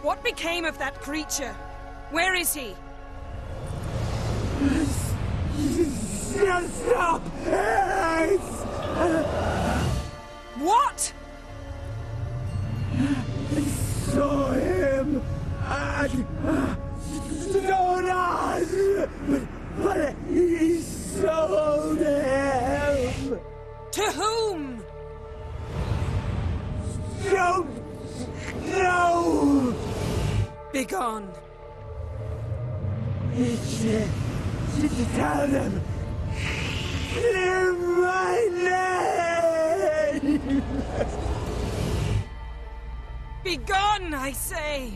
What became of that creature? Where is he? Stop! What? I saw him at Stonas, but he sold him. To whom? Don't know. Begone. Tell them. Clear my name. Begone, I say!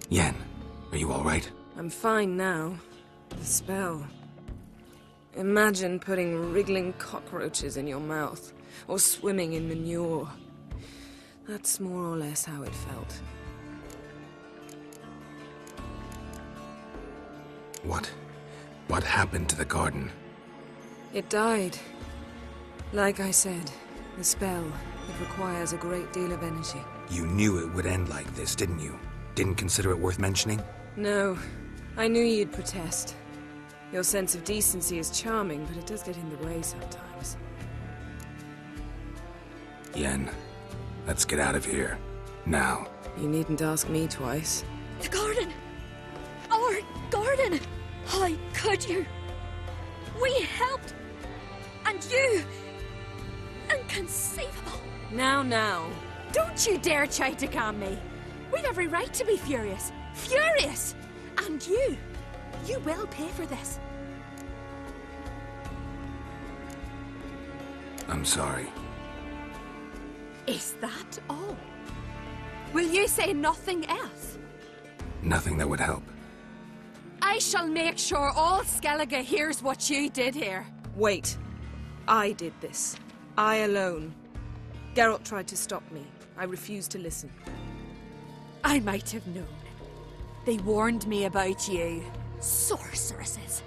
Yen, are you all right? I'm fine now. The spell. Imagine putting wriggling cockroaches in your mouth, or swimming in manure. That's more or less how it felt. What happened to the garden? It died. Like I said, the spell, it requires a great deal of energy. You knew it would end like this, didn't you? Didn't consider it worth mentioning? No, I knew you'd protest. Your sense of decency is charming, but it does get in the way sometimes. Yen, let's get out of here. Now. You needn't ask me twice. The garden! Our garden! How could you? We helped! And you! Inconceivable! Now. Don't you dare try to calm me! We've every right to be furious! Furious! And you will pay for this. I'm sorry. Is that all? Will you say nothing else? Nothing that would help. I shall make sure all Skellige hears what you did here. Wait. I did this. I alone. Geralt tried to stop me. I refused to listen. I might have known. They warned me about you. Sorceresses.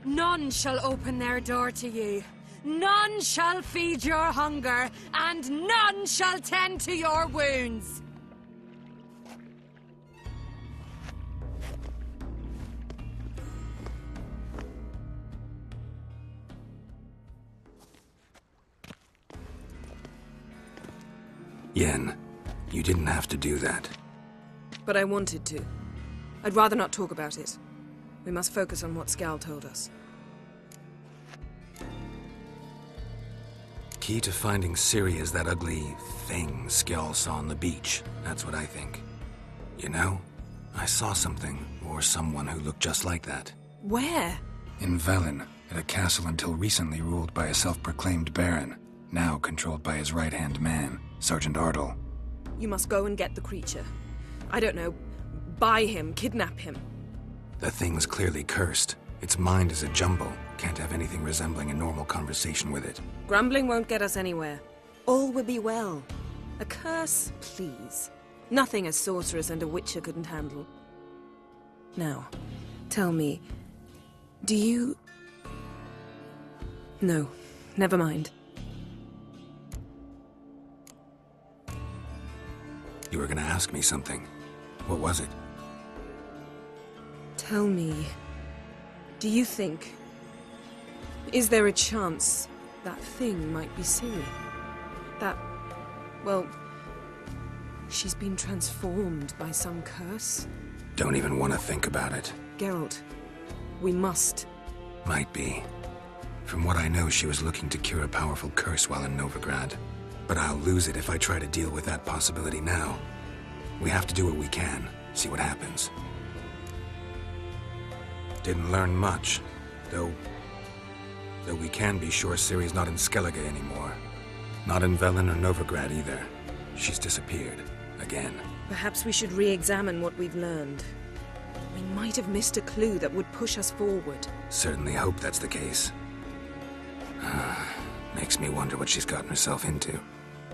None shall open their door to you. None shall feed your hunger, and none shall tend to your wounds. Yen, you didn't have to do that. But I wanted to. I'd rather not talk about it. We must focus on what Skal told us. Key to finding Ciri is that ugly thing Skell saw on the beach. That's what I think. You know, I saw something, or someone who looked just like that. Where? In Velen, at a castle until recently ruled by a self-proclaimed baron, now controlled by his right-hand man, Sergeant Ardle. You must go and get the creature. I don't know, buy him, kidnap him. The thing's clearly cursed. Its mind is a jumble. Can't have anything resembling a normal conversation with it. Grumbling won't get us anywhere. All will be well. A curse, please. Nothing a sorceress and a witcher couldn't handle. Now, tell me, do you... No, never mind. You were gonna ask me something. What was it? Tell me, do you think... Is there a chance that thing might be Ciri? That... well... she's been transformed by some curse? Don't even want to think about it. Geralt, we must. Might be. From what I know, she was looking to cure a powerful curse while in Novigrad. But I'll lose it if I try to deal with that possibility now. We have to do what we can. See what happens. Didn't learn much, though we can be sure Ciri's not in Skellige anymore. Not in Velen or Novigrad either. She's disappeared. Again. Perhaps we should re-examine what we've learned. We might have missed a clue that would push us forward. Certainly hope that's the case. Makes me wonder what she's gotten herself into.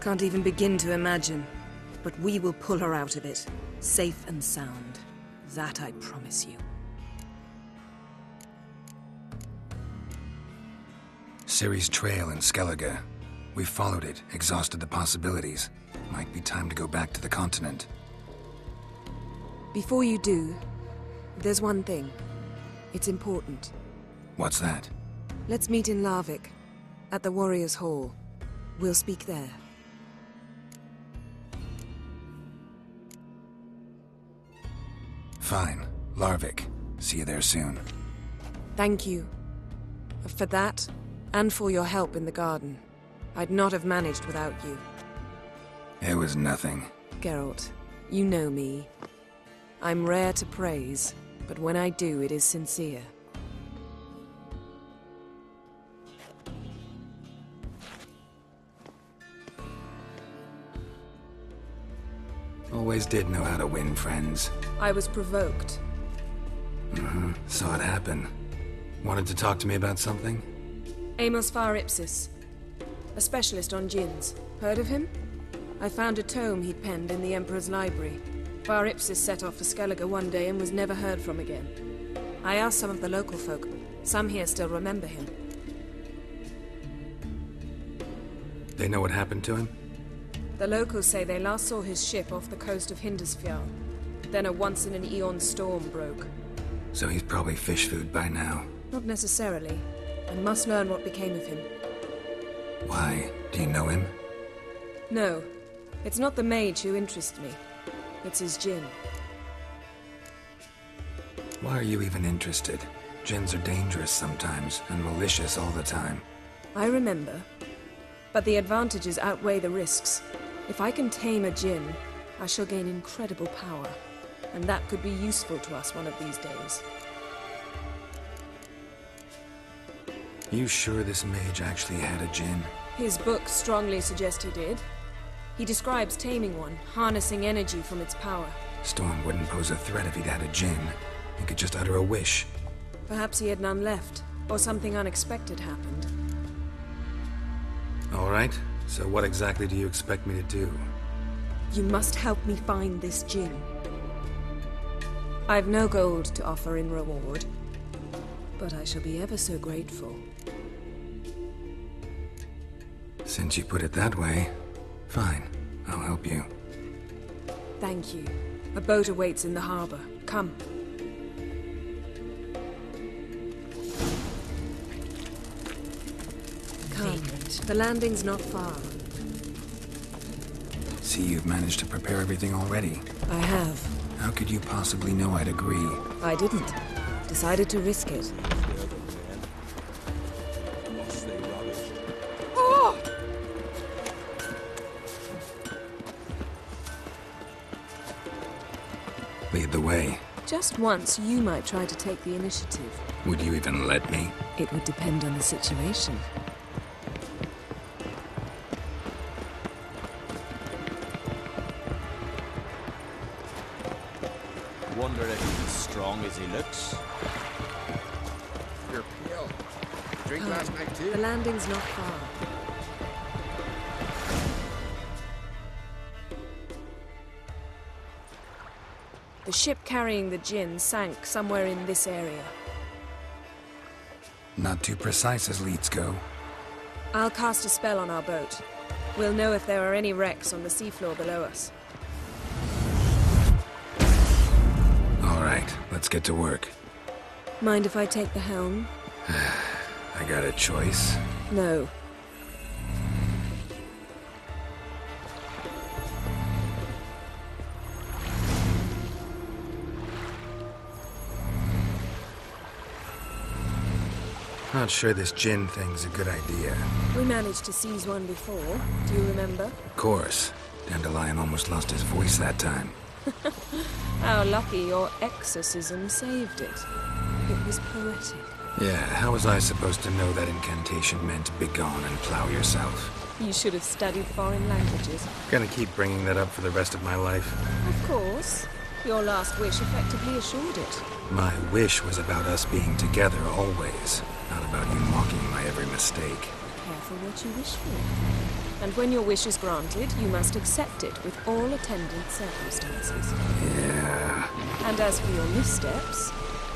Can't even begin to imagine. But we will pull her out of it. Safe and sound. That I promise you. Ciri's trail in Skellige. We followed it, exhausted the possibilities. Might be time to go back to the continent. Before you do, there's one thing. It's important. What's that? Let's meet in Larvik, at the Warriors' Hall. We'll speak there. Fine. Larvik. See you there soon. Thank you. For that, and for your help in the garden. I'd not have managed without you. It was nothing. Geralt, you know me. I'm rare to praise, but when I do, it is sincere. Always did know how to win friends. I was provoked. Saw it happen. Wanted to talk to me about something? Amos Far Ipsis, a specialist on djinns. Heard of him? I found a tome he'd penned in the Emperor's library. Far Ipsis set off for Skellige one day and was never heard from again. I asked some of the local folk. Some here still remember him. They know what happened to him? The locals say they last saw his ship off the coast of Hindisfjall. Then a once-in-an-eon storm broke. So he's probably fish food by now. Not necessarily. I must learn what became of him. Why? Do you know him? No. It's not the mage who interests me. It's his djinn. Why are you even interested? Djinns are dangerous sometimes, and malicious all the time. I remember. But the advantages outweigh the risks. If I can tame a djinn, I shall gain incredible power. And that could be useful to us one of these days. You sure this mage actually had a djinn? His books strongly suggest he did. He describes taming one, harnessing energy from its power. Storm wouldn't pose a threat if he'd had a djinn. He could just utter a wish. Perhaps he had none left, or something unexpected happened. All right, so what exactly do you expect me to do? You must help me find this djinn. I've no gold to offer in reward, but I shall be ever so grateful. Since you put it that way, fine, I'll help you. Thank you. A boat awaits in the harbor. Come. Come. The landing's not far. See, you've managed to prepare everything already. I have. How could you possibly know I'd agree? I didn't. Decided to risk it. Lead the way. Just once, you might try to take the initiative. Would you even let me? It would depend on the situation. Wonder if he's as strong as he looks. You're pale. Drink last night too? The landing's not far. The ship carrying the djinn sank somewhere in this area. Not too precise as leads go. I'll cast a spell on our boat. We'll know if there are any wrecks on the seafloor below us. All right, let's get to work. Mind if I take the helm? I got a choice. No. Not sure this djinn thing's a good idea. We managed to seize one before. Do you remember? Of course. Dandelion almost lost his voice that time. How lucky your exorcism saved it. It was poetic. Yeah, how was I supposed to know that incantation meant begone and plow yourself? You should have studied foreign languages. Gonna keep bringing that up for the rest of my life? Of course. Your last wish effectively assured it. My wish was about us being together always, not about you mocking my every mistake. Careful what you wish for. And when your wish is granted, you must accept it with all attendant circumstances. Yeah. And as for your missteps,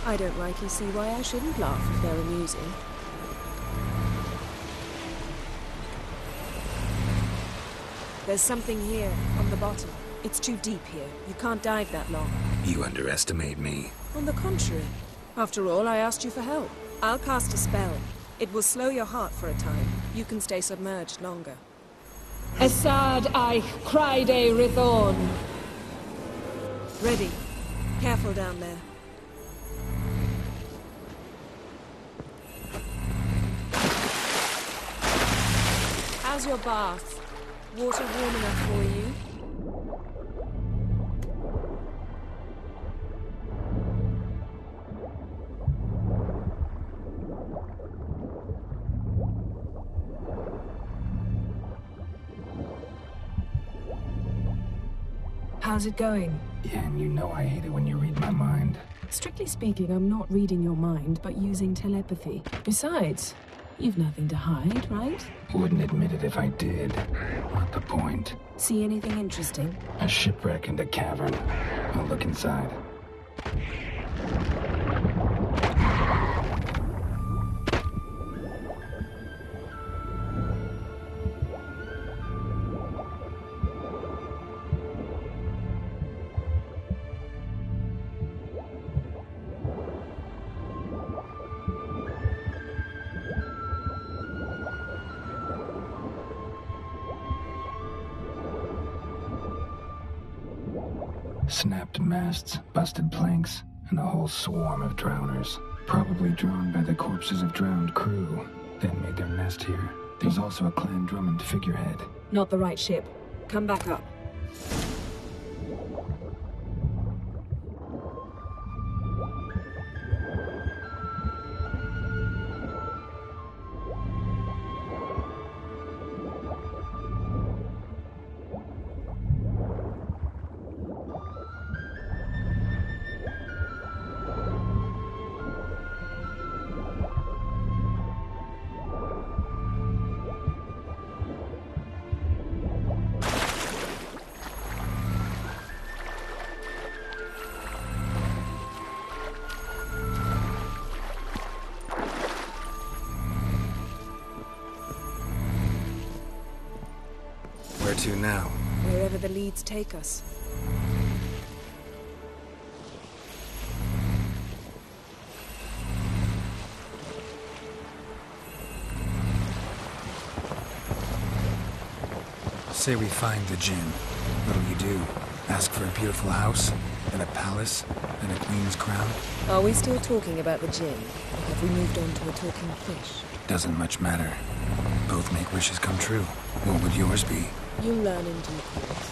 I don't rightly see why I shouldn't laugh if they're amusing. There's something here, on the bottom. It's too deep here. You can't dive that long. You underestimate me. On the contrary. After all, I asked you for help. I'll cast a spell. It will slow your heart for a time. You can stay submerged longer. Assad I cried a Rithorn. Ready. Careful down there. How's your bath? Water warm enough for you? How's it going? Yeah, and you know I hate it when you read my mind. Strictly speaking, I'm not reading your mind, but using telepathy. Besides, you've nothing to hide, right? Wouldn't admit it if I did. Not the point. See anything interesting? A shipwreck and a cavern. I'll look inside. Snapped masts, busted planks, and a whole swarm of drowners. Probably drawn by the corpses of drowned crew, then made their nest here. There's also a Clan Drummond figurehead. Not the right ship. Come back up. Where to now? Wherever the leads take us. Say we find the Jinn. What'll you do? Ask for a beautiful house? And a palace? And a queen's crown? Are we still talking about the Jinn? Or have we moved on to a talking fish? Doesn't much matter. Both make wishes come true. What would yours be? You'll learn in due course.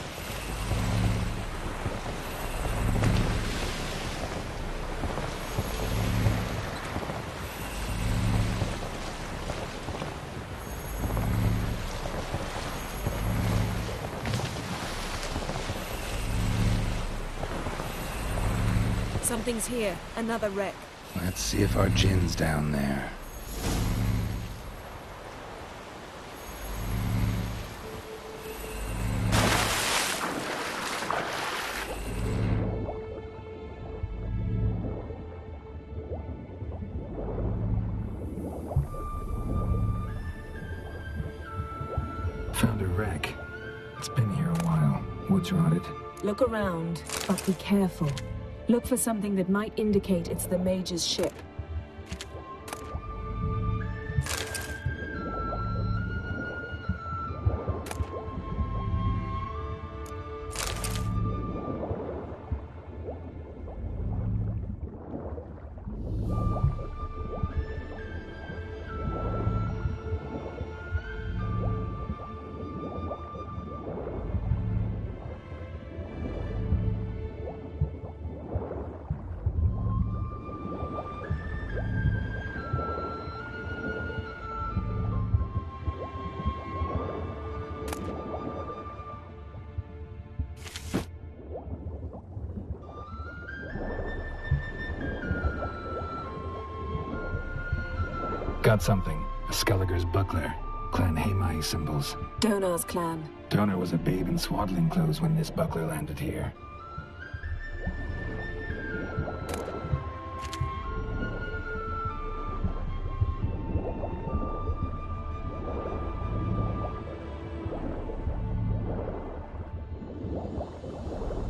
Something's here. Another wreck. Let's see if our Jinn's down there. Found a wreck. It's been here a while. Wood's rotted. Look around, but be careful. Look for something that might indicate it's the Mage's ship. Got something. A Skelliger's buckler. Clan Hamai symbols. Donar's clan. Donar was a babe in swaddling clothes when this buckler landed here.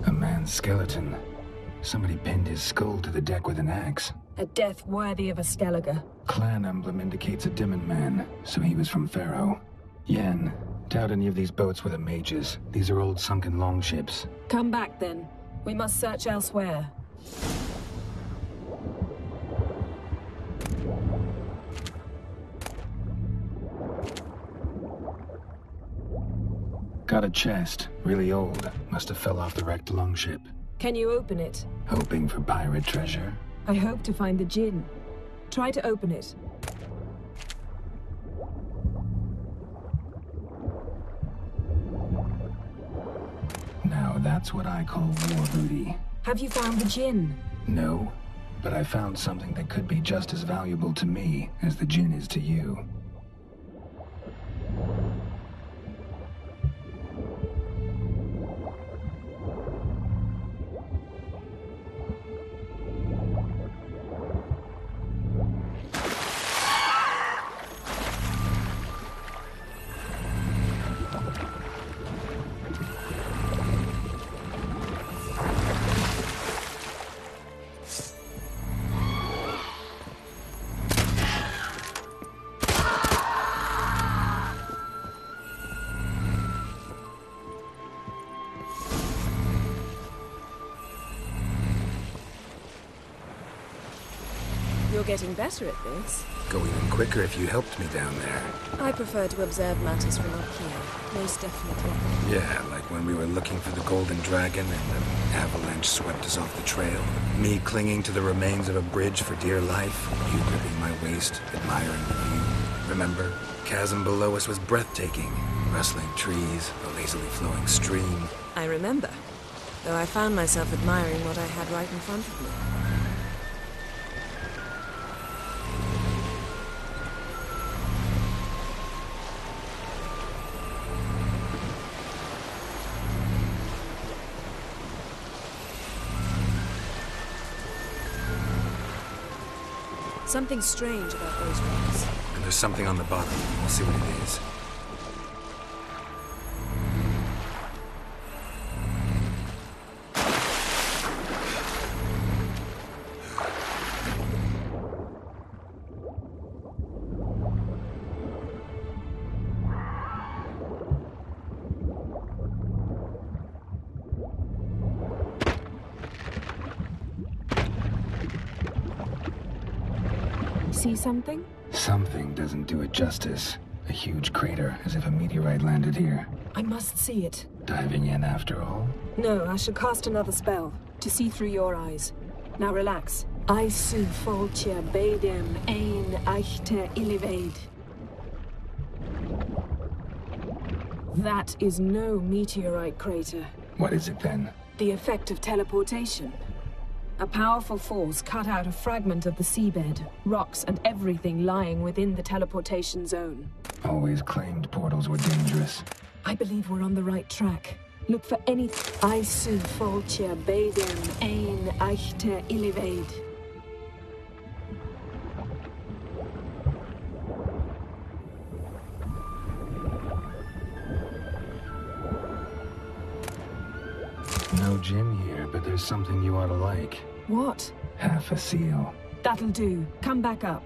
A man's skeleton. Somebody pinned his skull to the deck with an axe. A death worthy of a Skelliger. Clan emblem indicates a Dimon man, so he was from Pharaoh. Yen, doubt any of these boats were the mages. These are old sunken longships. Come back then. We must search elsewhere. Got a chest, really old. Must have fell off the wrecked longship. Can you open it? Hoping for pirate treasure. I hope to find the djinn. Try to open it. Now that's what I call war booty. Have you found the djinn? No, but I found something that could be just as valuable to me as the djinn is to you. You're getting better at this. Go even quicker if you helped me down there. I prefer to observe matters from up here, most definitely. Yeah, like when we were looking for the Golden Dragon and the avalanche swept us off the trail. Me clinging to the remains of a bridge for dear life. You gripping my waist, admiring the view. Remember? Chasm below us was breathtaking. Rustling trees, a lazily flowing stream. I remember, though I found myself admiring what I had right in front of me. Something strange about those rocks. And there's something on the bottom. We'll see what it is. See something? Something doesn't do it justice. A huge crater, as if a meteorite landed here. I must see it. Diving in after all? No, I shall cast another spell, to see through your eyes. Now relax. Aisu foltia beidem ein eichte invade. That is no meteorite crater. What is it then? The effect of teleportation. A powerful force cut out a fragment of the seabed, rocks and everything lying within the teleportation zone. Always claimed portals were dangerous. I believe we're on the right track. Look for anything. Aisu foltia beidem ein eichte invade. No gin here, but there's something you ought to like. What? Half a seal. That'll do. Come back up.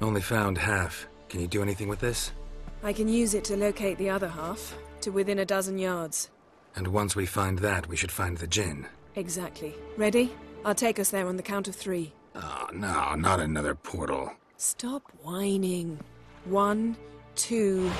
Only found half. Can you do anything with this? I can use it to locate the other half, to within a dozen yards. And once we find that, we should find the djinn. Exactly. Ready? I'll take us there on the count of 3. Oh, no, not another portal. Stop whining. 1, 2...